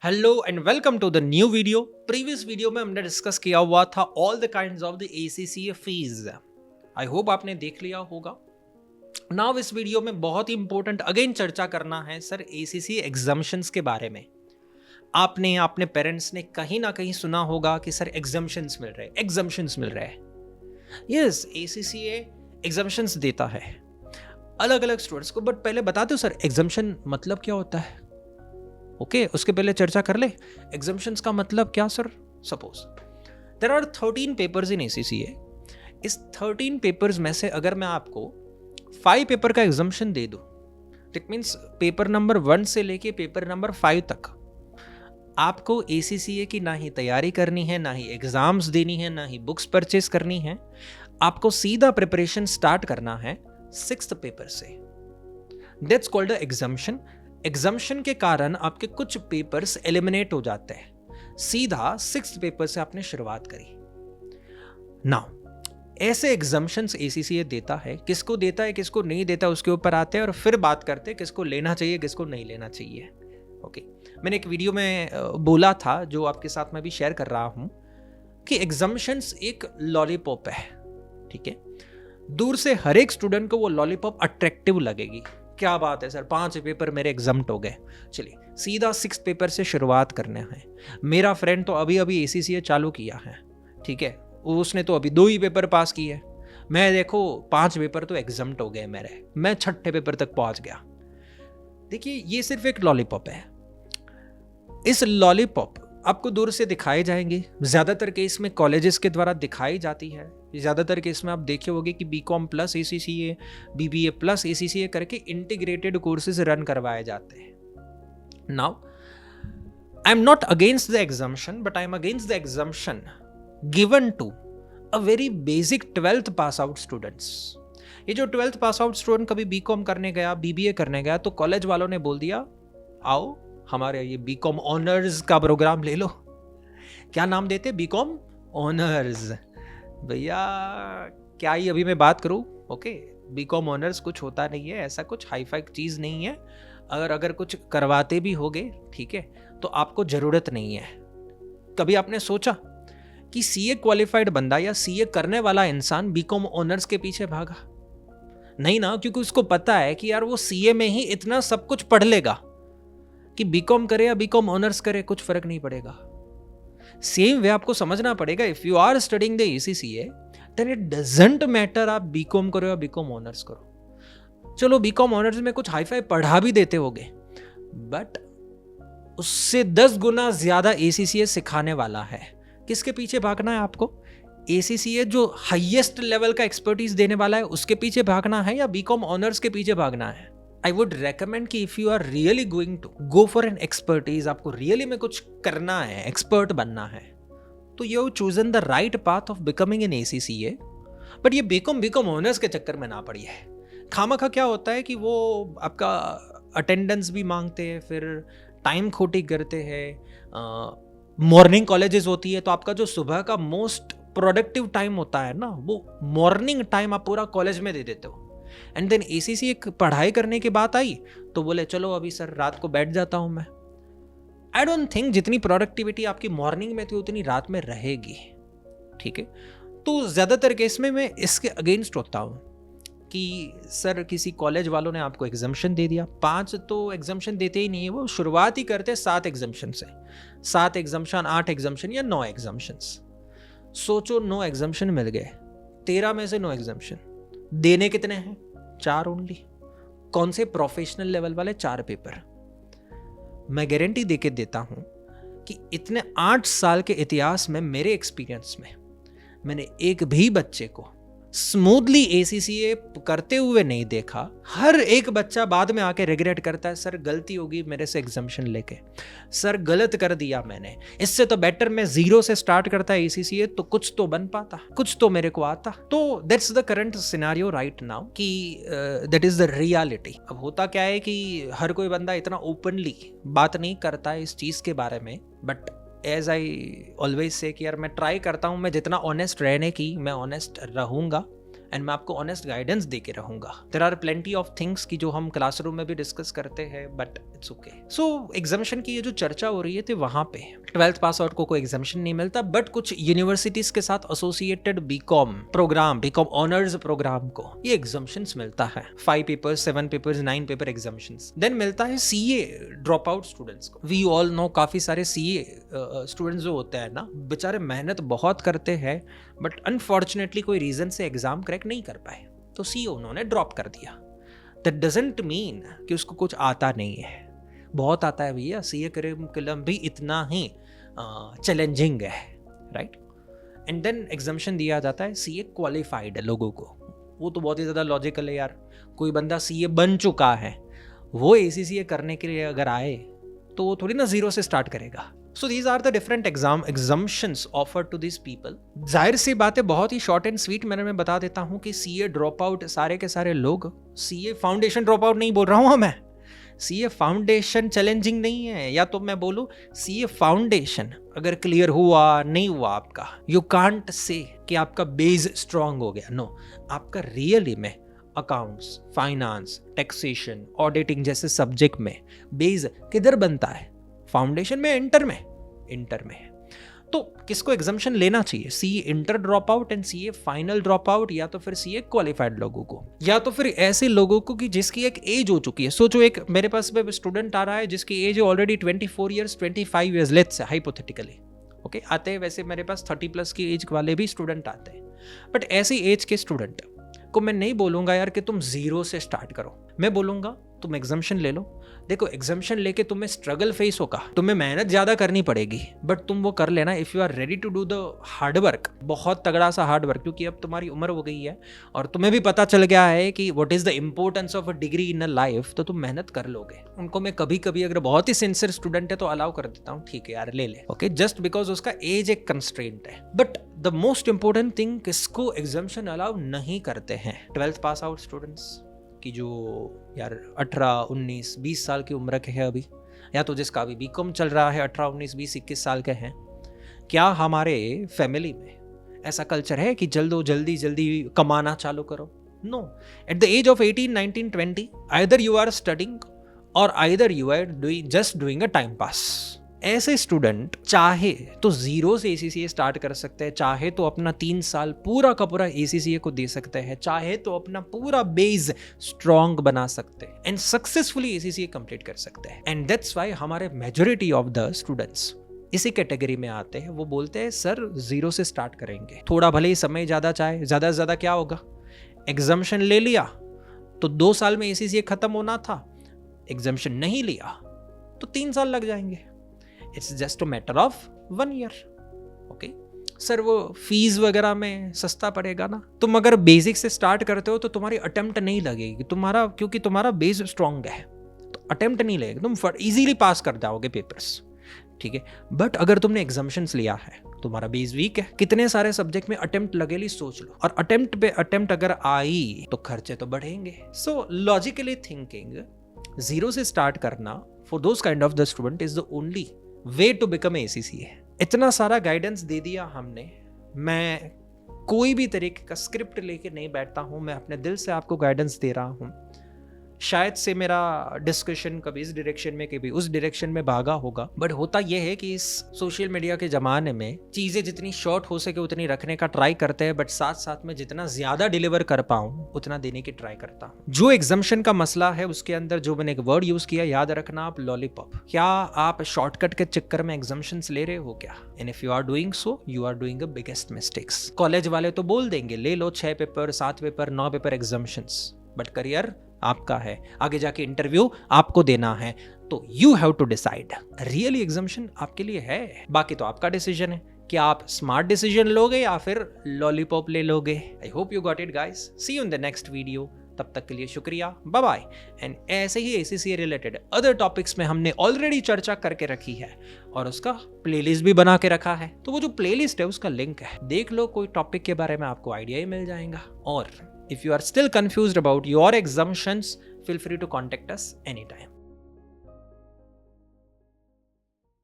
Hello and welcome to the new video. Previous video में हमने discuss किया हुआ था all the kinds of the ACCA fees. I hope आपने देख लिया होगा। नाउ इस वीडियो में बहुत ही इंपॉर्टेंट अगेन चर्चा करना है सर एसीसीए एग्जाम्शंस के बारे में। आपने अपने पेरेंट्स ने कहीं ना कहीं सुना होगा कि सर एग्जाम्शंस मिल रहे हैं। यस, एसीसीए एग्जाम्शंस देता है अलग अलग स्टूडेंट्स को। बट पहले बता दो सर एग्जाम्शन मतलब क्या होता है। ओके, उसके पहले चर्चा कर ले एग्जाम्शंस का मतलब क्या sir. Suppose there are 13 papers in ACCA. इस 13 पेपर्स में से अगर मैं आपको 5 पेपर का एग्जाम्शन दे दूं, इट मीन्स पेपर नंबर 1 से लेके पेपर नंबर 5 तक आपको एसीसीए की ना ही तैयारी करनी है, ना ही एग्जाम्स देनी है, ना ही बुक्स परचेस करनी है। आपको सीधा प्रिपरेशन स्टार्ट करना है 6th पेपर से। That's called exemption. एग्जाम्शन के कारण आपके कुछ पेपर्स एलिमिनेट हो जाते हैं। सीधा 6th पेपर से आपने शुरुआत करी। नाउ ऐसे एग्जाम्शंस एसीसीए देता है। किसको देता है किसको नहीं देता उसके ऊपर आते हैं और फिर बात करते हैं किसको लेना चाहिए किसको नहीं लेना चाहिए। ओके, मैंने एक वीडियो में बोला था जो आपके साथ मैं भी शेयर कर रहा हूं कि एग्जाम्शंस एक लॉलीपॉप है। ठीक है, दूर से हर एक स्टूडेंट को वो लॉलीपॉप अट्रैक्टिव लगेगी। क्या बात है सर, 5 पेपर मेरे एग्जाम्ट हो गए, चलिए सीधा 6th पेपर से शुरुआत करने हैं। मेरा फ्रेंड तो अभी एसीसीए चालू किया है, ठीक है, उसने तो अभी 2 ही पेपर पास किए। मैं देखो 5 पेपर तो एग्जाम्ट हो गए मेरे, मैं 6ठे पेपर तक पहुंच गया। देखिए ये सिर्फ एक लॉलीपॉप है। इस लॉलीपॉप आपको दूर से दिखाए जाएंगे। ज्यादातर केस में कॉलेजेस के द्वारा दिखाई जाती है। ज्यादातर केस में आप देखे होंगे कि BCom plus ACCA, BBA plus ACCA करके इंटीग्रेटेड कोर्सेज रन करवाए जाते हैं। Now I am not against the exemption, but I am against the exemption given to a very basic 12th pass out students. ये जो 12th pass out student कभी BCom करने गया, BBA करने गया, तो कॉलेज वालों ने बोल दिया आओ हमारे ये बीकॉम ऑनर्स का प्रोग्राम ले लो। क्या नाम देते? BCom honours. भैया क्या ही अभी मैं बात करूं? ओके, बीकॉम ऑनर्स कुछ होता नहीं है, ऐसा कुछ हाई फाई चीज नहीं है। अगर कुछ करवाते भी होगे, ठीक है, तो आपको जरूरत नहीं है। कभी आपने सोचा कि सीए क्वालिफाइड बंदा या सीए करने वाला इंसान बीकॉम ऑनर्स के पीछे भागा? नहीं ना, क्योंकि उसको पता है कि यार वो सीए में ही इतना सब कुछ पढ़ लेगा कि बीकॉम करे या बीकॉम ऑनर्स करे कुछ फर्क नहीं पड़ेगा। सेम वे आपको समझना पड़ेगा, if you are studying the ACCA then it doesn't matter आप बीकॉम करो या बीकॉम ऑनर्स करो। चलो बीकॉम ऑनर्स में कुछ हाईफाई पढ़ा भी देते होगे, बट उससे 10 गुना ज्यादा एसीसीए सिखाने वाला है। किसके पीछे भागना है आपको? एसीसीए जो हाईएस्ट लेवल का एक्सपर्टीज देने वाला है उसके पीछे भागना है या बीकॉम ऑनर्स के पीछे भागना है? I would recommend कि if you are really going to go for an expertise, आपको really में कुछ करना है, एक्सपर्ट बनना है, तो you have chosen the right path of becoming an ACCA। But ये बीकॉम ऑनर्स के चक्कर में ना पड़िए। खामखा क्या होता है कि वो आपका अटेंडेंस भी मांगते हैं, फिर टाइम खोटी करते हैं। मॉर्निंग कॉलेजेस होती है तो आपका जो सुबह का मोस्ट प्रोडक्टिव टाइम होता है ना, वो मॉर्निंग टाइम आप पूरा कॉलेज में दे देते हो। एंड देन एसीसी पढ़ाई करने की बात आई तो बोले चलो अभी सर रात को बैठ जाता हूं मैं। आई डोंट थिंक जितनी प्रोडक्टिविटी आपकी मॉर्निंग में थी उतनी रात में रहेगी। ठीक है, तो ज्यादातर केस में मैं इसके अगेंस्ट होता हूं कि सर किसी कॉलेज वालों ने आपको एग्जाम्शन दे दिया। 5 तो एग्जाम्शन देते ही नहीं है, वो शुरुआत ही करते 7 एग्जाम्शन से। 7 एग्जाम्शन, 8 एग्जाम्शन या 9 एग्जाम्शन। सोचो 9 एग्जाम्शन मिल गए, 13 में से 9 एग्जाम्शन देने कितने हैं? 4 ओनली। कौन से? प्रोफेशनल लेवल वाले 4 पेपर। मैं गारंटी देके देता हूं कि इतने 8 साल के इतिहास में मेरे एक्सपीरियंस में मैंने एक भी बच्चे को स्मूथली एसीसीए करते हुए नहीं देखा। हर एक बच्चा बाद में आके रिग्रेट करता है, सर गलती होगी मेरे से एग्जाम्शन लेके, सर गलत कर दिया मैंने, इससे तो बेटर मैं 0 से स्टार्ट करता है एसीसीए तो कुछ तो बन पाता, कुछ तो मेरे को आता। तो that's the current scenario right now कि दैट इज द रियलिटी। अब होता क्या है कि हर कोई बंदा इतना ओपनली बात नहीं करता है इस चीज के बारे में, but as I always say कि यार मैं ट्राई करता हूँ, मैं जितना ऑनेस्ट रहने की मैं ऑनेस्ट रहूंगा। एंड मैं आपको ऑनेस्ट गाइडेंस दे के रहूंगा। There are plenty of things की जो हम क्लासरूम में भी डिस्कस करते हैं, but it's okay. So exemption की ये जो चर्चा हो रही है, तो वहां पे 12th पास आउट को कोई एग्जामिशन नहीं मिलता, बट कुछ यूनिवर्सिटीज के साथ associated BCom program, BCom honours program को ये एग्जामिशंस मिलता है। 5 papers, 7 papers, 9 paper exemptions. Then मिलता है सीए ड्रॉप आउट स्टूडेंट्स को। वी ऑल नो काफी सारे सीए स्टूडेंट्स जो होते हैं ना, बेचारे मेहनत बहुत करते हैं, बट अनफॉर्चुनेटली कोई रीजन से एग्जाम क्रैक नहीं कर पाए, तो सीए उन्होंने ड्रॉप कर दिया। दैट डजंट मीन कि उसको कुछ आता नहीं है, बहुत आता है भैया। सीए करिकुलम भी इतना ही चैलेंजिंग है, राइट। एंड देन एग्जामिशन दिया जाता है सीए क्वालिफाइड लोगों को। वो तो बहुत ही ज़्यादा लॉजिकल है यार। कोई बंदा सीए बन चुका है, वो एसीसीए करने के लिए अगर आए तो वो थोड़ी ना जीरो से स्टार्ट करेगा। So these are the different exemptions offered to this people. जाहिर सी बात है, बहुत ही शॉर्ट एंड स्वीट मैंने मैं बता देता हूँ कि सीए ड्रॉप आउट सारे के सारे लोग, सीए फाउंडेशन ड्रॉप आउट नहीं बोल रहा हूँ मैं। सीए फाउंडेशन चैलेंजिंग नहीं है, या तो मैं बोलूँ सीए फाउंडेशन अगर क्लियर हुआ नहीं हुआ आपका, यू कांट से कि आपका बेस स्ट्रांग हो गया। नो, आपका रियली में अकाउंट्स, फाइनेंस, टैक्सेशन, ऑडिटिंग जैसे सब्जेक्ट में बेस किधर बनता है? फाउंडेशन में, इंटर में। तो किसको एग्जामिशन लेना चाहिए? CA inter drop out and CA final drop out, या तो फिर सीए क्वालिफाइड लोगों को, या तो फिर ऐसे लोगों को कि जिसकी एक एज हो चुकी है। सोचो, एक मेरे पास में स्टूडेंट आ रहा है जिसकी age already 24 years, 25 years, let's say hypothetically, okay, आते हैं। वैसे मेरे पास 30+ की एज वाले भी स्टूडेंट आते हैं, बट ऐसी एज के स्टूडेंट को मैं नहीं बोलूंगा यार कि तुम जीरो से स्टार्ट करो। मैं बोलूंगा तुम एग्जामिशन ले लो। देखो, एग्जामिशन लेके तुम्हें स्ट्रगल फेस होगा, तुम्हें मेहनत ज्यादा करनी पड़ेगी, बट तुम वो कर लेना if you are ready to do the hard work, बहुत तगड़ा सा हार्ड वर्क। क्योंकि अब तुम्हारी उम्र हो गई है और तुम्हें भी पता चल गया है कि what is the importance of a degree in a life, तो तुम मेहनत कर लोगे। उनको मैं कभी कभी अगर बहुत ही सिंसियर स्टूडेंट है तो अलाउ कर देता हूँ, ठीक है यार ले ले, ओके, जस्ट बिकॉज उसका एज एक कंस्ट्रेंट है। But the most important thing, किसको एग्जामिशन अलाउ नहीं करते हैं? 12th पास आउट स्टूडेंट्स की जो यार 18, 19, 20 साल की उम्र के हैं अभी, या तो जिसका अभी बीकॉम चल रहा है 18, 19, 20, 21 साल के हैं। क्या हमारे फैमिली में ऐसा कल्चर है कि जल्दी कमाना चालू करो? No. At the age of 18, 19, 20 either you are studying or either you are just doing a time pass. ऐसे स्टूडेंट चाहे तो जीरो से एसीसीए स्टार्ट कर सकते हैं, चाहे तो अपना 3 साल पूरा का पूरा एसीसीए को दे सकते हैं, चाहे तो अपना पूरा बेस स्ट्रॉन्ग बना सकते हैं एंड सक्सेसफुली एसीसीए कंप्लीट कर सकते हैं। एंड दैट्स व्हाई हमारे मेजॉरिटी ऑफ द स्टूडेंट्स इसी कैटेगरी में आते हैं। वो बोलते हैं सर जीरो से स्टार्ट करेंगे, थोड़ा भले ही समय ज्यादा चाहे, ज्यादा से ज्यादा क्या होगा, एग्जामिशन ले लिया तो 2 साल में एसीसीए खत्म होना था, एग्जामिशन नहीं लिया तो 3 साल लग जाएंगे। It's just a matter of 1 year, okay. Sir वो फीस वगैरह में सस्ता पड़ेगा ना। तुम अगर बेसिक से स्टार्ट करते हो तो तुम्हारी अटेम्प्ट नहीं लगेगी, तुम्हारा, क्योंकि तुम्हारा बेस स्ट्रॉन्ग है तो अटेम्प्ट नहीं लगेगा, तुम इजीली पास कर जाओगे पेपर्स, ठीक है। बट अगर तुमने एग्जामिशंस लिया है, तुम्हारा बेस वीक है, कितने सारे सब्जेक्ट में अटेम्प्ट लगेगी सोच लो, और अटेम्प्ट पे अटेम्प्ट अगर आई तो खर्चे तो बढ़ेंगे। सो लॉजिकली थिंकिंग, जीरो से स्टार्ट करना for those kind of the student is the only way to become ACCA. इतना सारा गाइडेंस दे दिया हमने, मैं कोई भी तरीके का स्क्रिप्ट लेके नहीं बैठता हूं, मैं अपने दिल से आपको गाइडेंस दे रहा हूं। शायद से मेरा डिस्कशन कभी इस डायरेक्शन में कभी उस डायरेक्शन में भागा होगा, बट होता यह है कि इस सोशल मीडिया के ज़माने में चीज़ें जितनी शॉर्ट हो सके उतनी रखने का ट्राई करते हैं, बट साथ साथ में जितना ज़्यादा डिलीवर कर पाऊँ उतना देने की ट्राई करता हूँ। जो एग्जामिशन का मसला है उसके अंदर जो मैंने एक वर्ड यूज़ किया, याद रखना आप, लॉलीपॉप। क्या आप शॉर्टकट के चक्कर में एग्जामिशंस ले रहे हो क्या? And if you are doing so, you are doing a biggest mistakes. College वाले तो बोल देंगे ले लो 6 paper, 7 paper, 9 paper exemptions, but career आपका है, आगे जाके इंटरव्यू आपको देना है, तो you have to decide really exemption आपके लिए है। बाकी तो आपका डिसीजन है कि आप स्मार्ट डिसीजन लोगे या फिर लॉलीपॉप ले लोगे। I hope you got it guys, see you in the next video. तब तक के लिए शुक्रिया, बाय बाय। एंड ऐसे ही एसीसीए रिलेटेड अदर टॉपिक्स में हमने ऑलरेडी चर्चा करके रखी है और उसका प्लेलिस्ट भी बना के रखा है, तो वो जो प्लेलिस्ट है उसका लिंक है, देख लो, कोई टॉपिक के बारे में आपको आइडिया ही मिल जाएगा। और if you are still confused about your exemptions, feel free to contact us anytime.